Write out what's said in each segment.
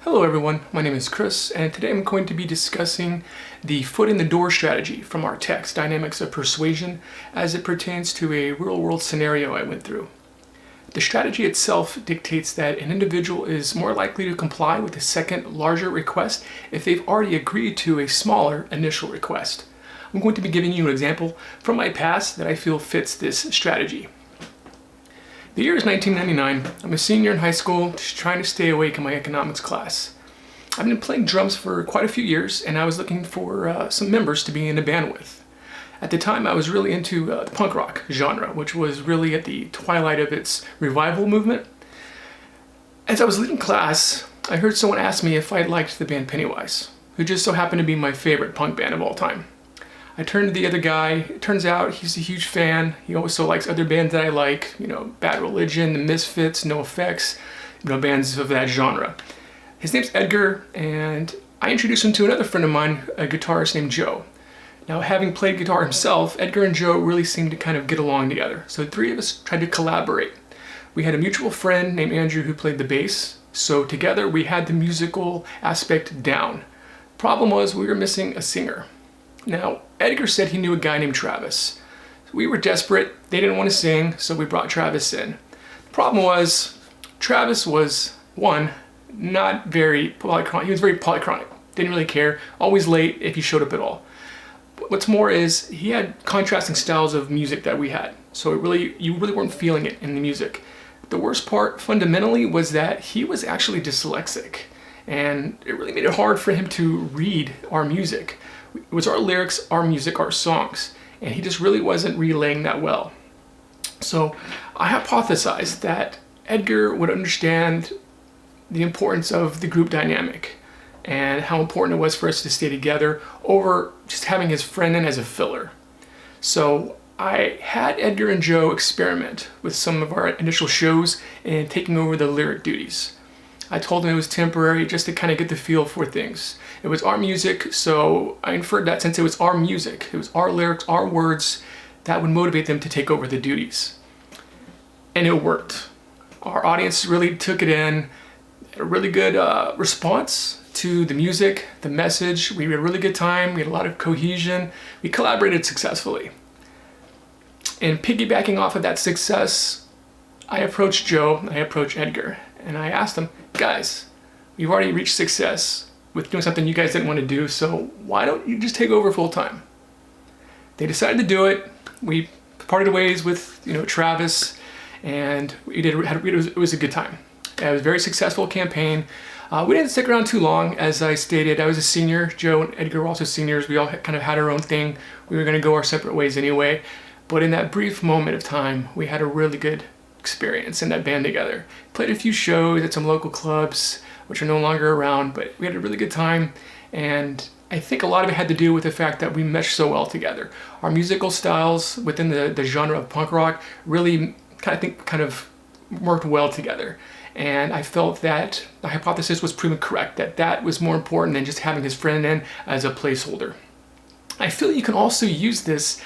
Hello everyone, my name is Chris, and today I'm going to be discussing the foot in the door strategy from our text, Dynamics of Persuasion, as it pertains to a real-world scenario I went through. The strategy itself dictates that an individual is more likely to comply with a second, larger request if they've already agreed to a smaller initial request. I'm going to be giving you an example from my past that I feel fits this strategy. The year is 1999. I'm a senior in high school, just trying to stay awake in my economics class. I've been playing drums for quite a few years, and I was looking for some members to be in a band with. At the time, I was really into the punk rock genre, which was really at the twilight of its revival movement. As I was leaving class, I heard someone ask me if I liked the band Pennywise, who just so happened to be my favorite punk band of all time. I turned to the other guy. It turns out he's a huge fan. He also likes other bands that I like, Bad Religion, The Misfits, NoFX, bands of that genre. His name's Edgar, and I introduced him to another friend of mine, a guitarist named Joe. Now, having played guitar himself, Edgar and Joe really seemed to kind of get along together. So the three of us tried to collaborate. We had a mutual friend named Andrew who played the bass. So together we had the musical aspect down. Problem was we were missing a singer. Now, Edgar said he knew a guy named Travis. We were desperate. They didn't want to sing, so we brought Travis in. The problem was, Travis was, one, not very polychronic. He was very polychronic. Didn't really care. Always late if he showed up at all. What's more is, he had contrasting styles of music that we had. So you really weren't feeling it in the music. The worst part, fundamentally, was that he was actually dyslexic. And it really made it hard for him to read our music. It was our lyrics, our music, our songs, and he just really wasn't relaying that well. So I hypothesized that Edgar would understand the importance of the group dynamic and how important it was for us to stay together over just having his friend in as a filler. So I had Edgar and Joe experiment with some of our initial shows and taking over the lyric duties. I told him it was temporary just to kind of get the feel for things. It was our music, so I inferred that since it was our music, it was our lyrics, our words, that would motivate them to take over the duties. And it worked. Our audience really took it in, had a really good response to the music, the message. We had a really good time, we had a lot of cohesion, we collaborated successfully. And piggybacking off of that success, I approached Joe, I approached Edgar, and I asked them, guys, we've already reached success with doing something you guys didn't want to do, so why don't you just take over full time? They decided to do it. We parted ways with Travis, and it was a good time. It was a very successful campaign. We didn't stick around too long. As I stated, I was a senior. Joe and Edgar were also seniors. We all kind of had our own thing. We were going to go our separate ways anyway. But in that brief moment of time, we had a really good experience in that band together. Played a few shows at some local clubs, which are no longer around, but we had a really good time, and I think a lot of it had to do with the fact that we meshed so well together. Our musical styles within the genre of punk rock really kind of worked well together, and I felt that the hypothesis was proven correct, that was more important than just having his friend in as a placeholder. I feel you can also use this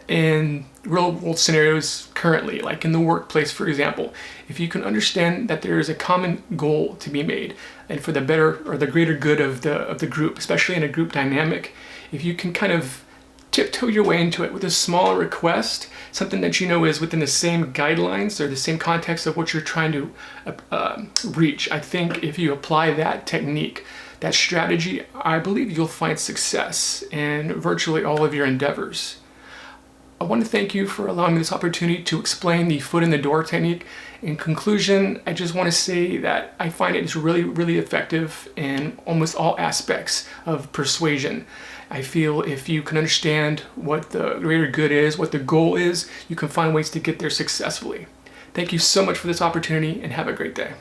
in real world scenarios currently, like in the workplace, for example. If you can understand that there is a common goal to be made and for the better or the greater good of the group, especially in a group dynamic, if you can kind of tiptoe your way into it with a smaller request, something that is within the same guidelines or the same context of what you're trying to reach, I think if you apply that technique, that strategy, I believe you'll find success in virtually all of your endeavors. I want to thank you for allowing me this opportunity to explain the foot in the door technique. In conclusion, I just want to say that I find it is really, really effective in almost all aspects of persuasion. I feel if you can understand what the greater good is, what the goal is, you can find ways to get there successfully. Thank you so much for this opportunity, and have a great day.